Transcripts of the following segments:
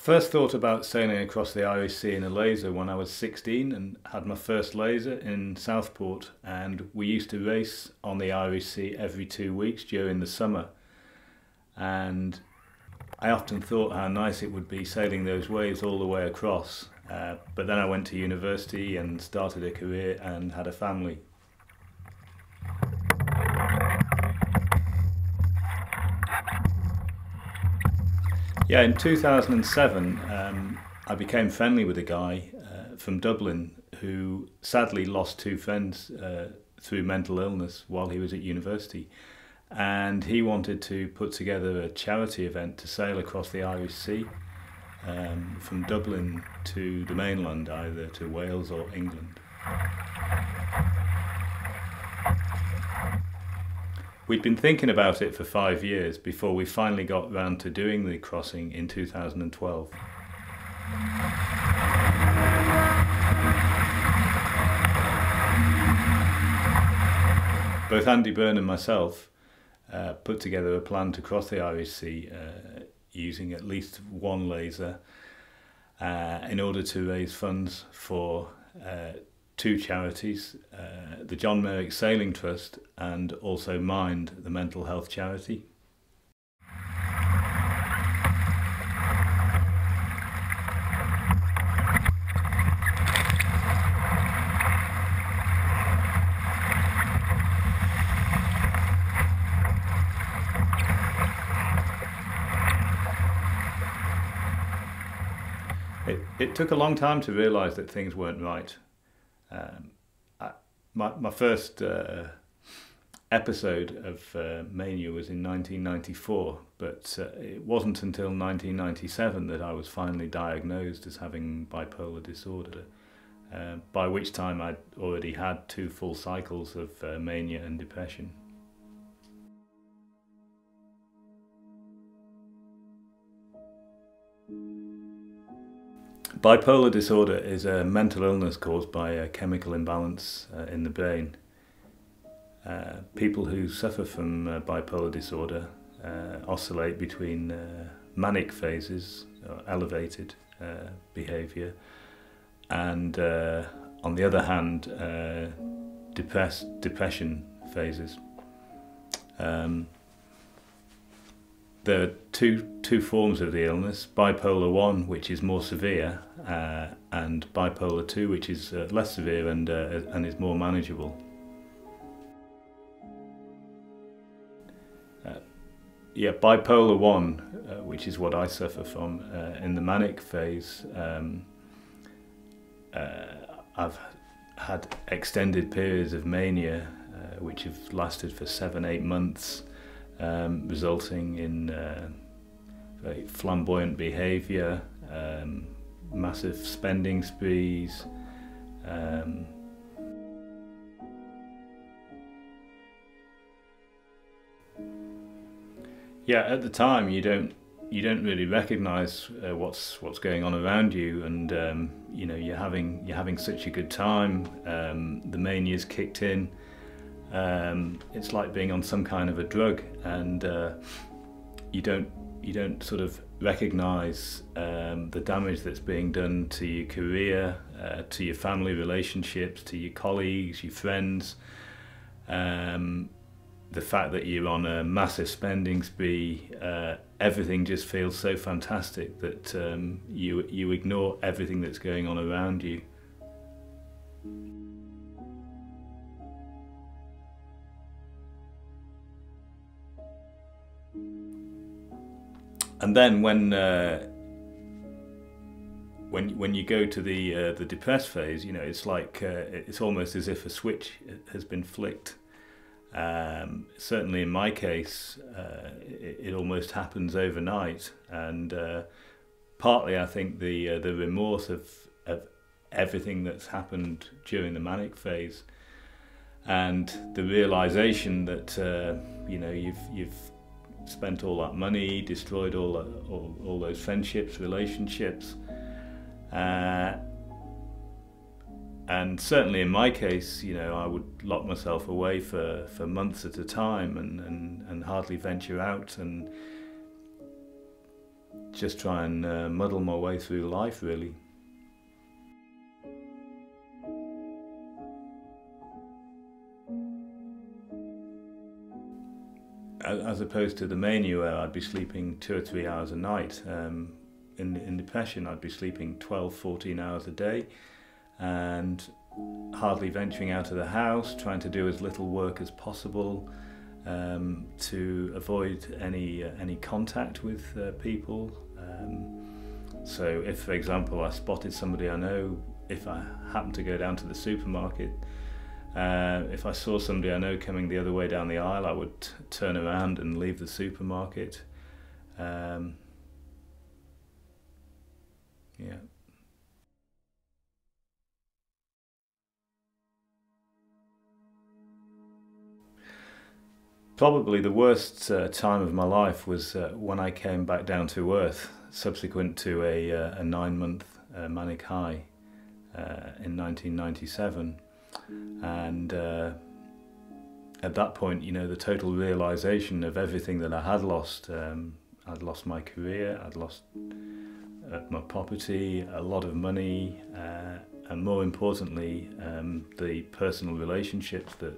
First thought about sailing across the Irish Sea in a laser when I was 16 and had my first laser in Southport, and we used to race on the Irish Sea every 2 weeks during the summer, and I often thought how nice it would be sailing those waves all the way across, but then I went to university and started a career and had a family. Yeah, in 2007, I became friendly with a guy from Dublin who sadly lost two friends through mental illness while he was at university. And he wanted to put together a charity event to sail across the Irish Sea from Dublin to the mainland, either to Wales or England. We'd been thinking about it for 5 years before we finally got round to doing the crossing in 2012. Both Andy Byrne and myself put together a plan to cross the Irish Sea using at least one laser in order to raise funds for two charities, the John Merrick Sailing Trust and also Mind, the mental health charity. It took a long time to realise that things weren't right. My first episode of mania was in 1994, but it wasn't until 1997 that I was finally diagnosed as having bipolar disorder, by which time I'd already had 2 full cycles of mania and depression. Bipolar disorder is a mental illness caused by a chemical imbalance in the brain. People who suffer from bipolar disorder oscillate between manic phases, or elevated behaviour, and on the other hand, depression phases. There are two forms of the illness: bipolar 1, which is more severe, and bipolar 2, which is less severe and is more manageable. Yeah, bipolar 1, which is what I suffer from, in the manic phase, I've had extended periods of mania, which have lasted for 7-8 months. Resulting in very flamboyant behaviour, massive spending sprees, yeah, at the time you don't really recognise what's going on around you, and you know, you're having such a good time. The mania's kicked in. It's like being on some kind of a drug, and you don't sort of recognise the damage that's being done to your career, to your family relationships, to your colleagues, your friends. The fact that you're on a massive spending spree, everything just feels so fantastic that you ignore everything that's going on around you. And then when you go to the depressed phase, you know, it's like it's almost as if a switch has been flicked. Certainly in my case, it almost happens overnight, and partly I think the remorse of everything that's happened during the manic phase, and the realization that you know, you've spent all that money, destroyed all those friendships, relationships, and certainly in my case, you know, I would lock myself away for months at a time and hardly venture out, and just try and muddle my way through life, really. As opposed to the mania where I'd be sleeping 2 or 3 hours a night, in depression I'd be sleeping 12, 14 hours a day and hardly venturing out of the house, trying to do as little work as possible to avoid any contact with people. So if, for example, I spotted somebody I know, if I happened to go down to the supermarket, if I saw somebody I know coming the other way down the aisle, I would turn around and leave the supermarket. Yeah. Probably the worst time of my life was when I came back down to earth, subsequent to a 9-month manic high in 1997. And at that point, you know, the total realization of everything that I had lost. I'd lost my career, I'd lost my property, a lot of money, and more importantly, the personal relationships that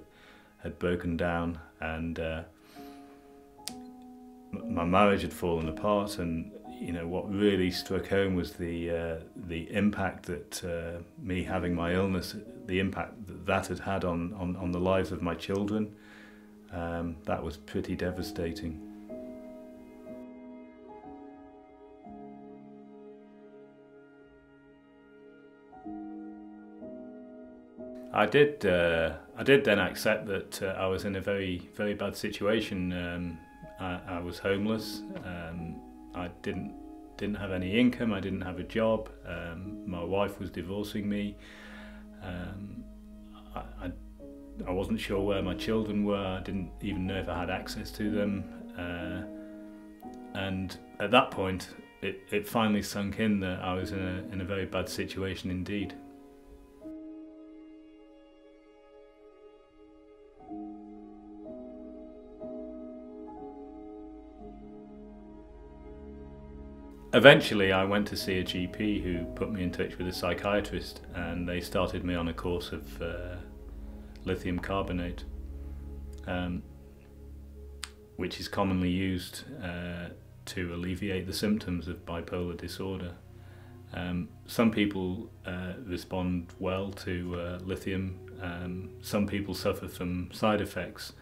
had broken down, and my marriage had fallen apart. And you know, what really struck home was the impact that me having my illness, the impact that had had on the lives of my children. That was pretty devastating. I did then accept that I was in a very, very bad situation. I was homeless. I didn't have any income. I didn't have a job. My wife was divorcing me. I wasn't sure where my children were. I didn't even know if I had access to them. And at that point, it finally sunk in that I was in a very bad situation indeed. Eventually I went to see a GP who put me in touch with a psychiatrist, and they started me on a course of lithium carbonate, which is commonly used to alleviate the symptoms of bipolar disorder. Some people respond well to lithium. Some people suffer from side effects.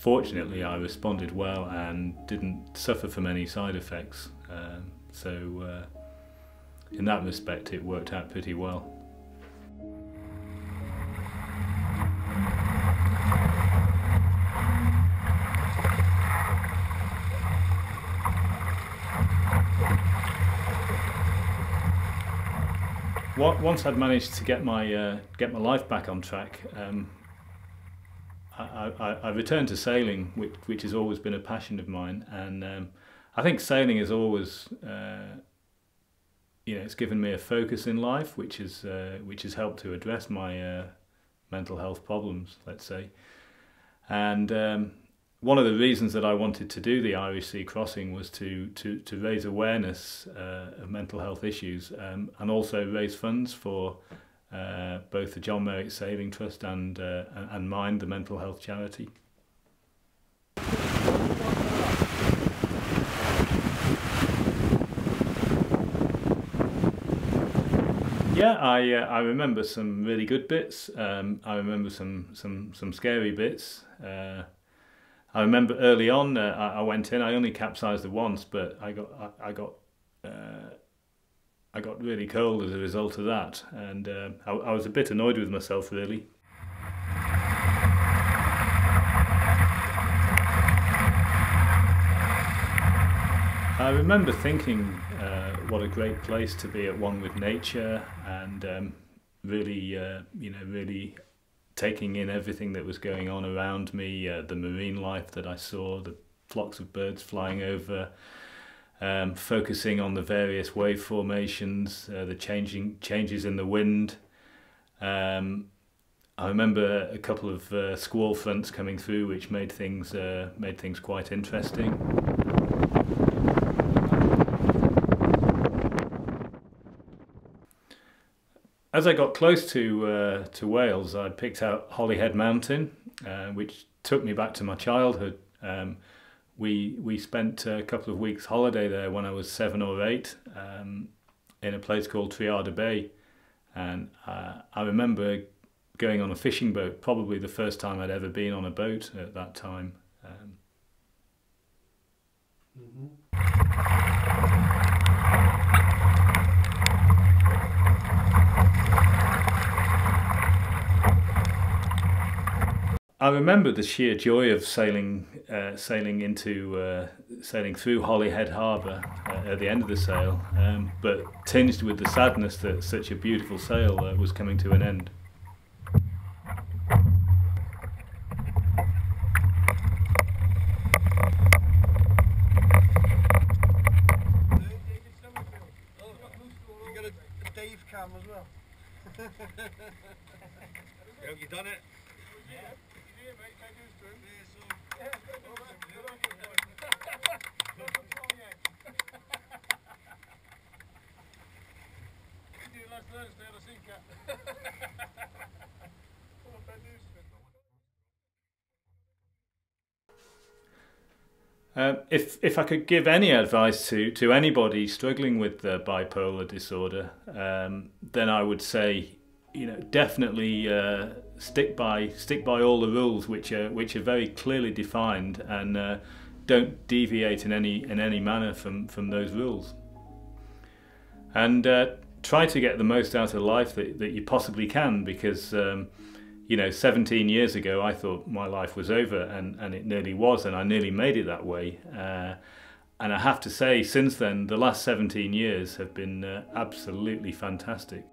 Fortunately, I responded well and didn't suffer from any side effects. So in that respect, it worked out pretty well. Once I'd managed to get my life back on track, I returned to sailing, which has always been a passion of mine, and I think sailing has always, it's given me a focus in life, which has helped to address my mental health problems, let's say. And one of the reasons that I wanted to do the Irish Sea crossing was to raise awareness of mental health issues, and also raise funds for both the John Merrick Sailing Trust and Mind, the mental health charity. Yeah, I remember some really good bits. I remember some scary bits. I remember early on, I went in. I only capsized it once, but I got really cold as a result of that, and I was a bit annoyed with myself, really. I remember thinking what a great place to be at one with nature, and really taking in everything that was going on around me, the marine life that I saw, the flocks of birds flying over, focusing on the various wave formations, the changes in the wind. I remember a couple of squall fronts coming through, which made things quite interesting. As I got close to Wales, I picked out Holyhead Mountain, which took me back to my childhood. We spent a couple of weeks holiday there when I was 7 or 8, in a place called Triada Bay, and I remember going on a fishing boat, probably the first time I'd ever been on a boat at that time. I remember the sheer joy of sailing through Holyhead Harbour at the end of the sail, but tinged with the sadness that such a beautiful sail was coming to an end. You got a Dave cam as well. Have you done it? Yeah. If I could give any advice to anybody struggling with bipolar disorder, then I would say, definitely stick by all the rules which are very clearly defined, and don't deviate in any manner from those rules. And try to get the most out of life that you possibly can, because 17 years ago I thought my life was over, and it nearly was, and I nearly made it that way. And I have to say, since then, the last 17 years have been absolutely fantastic.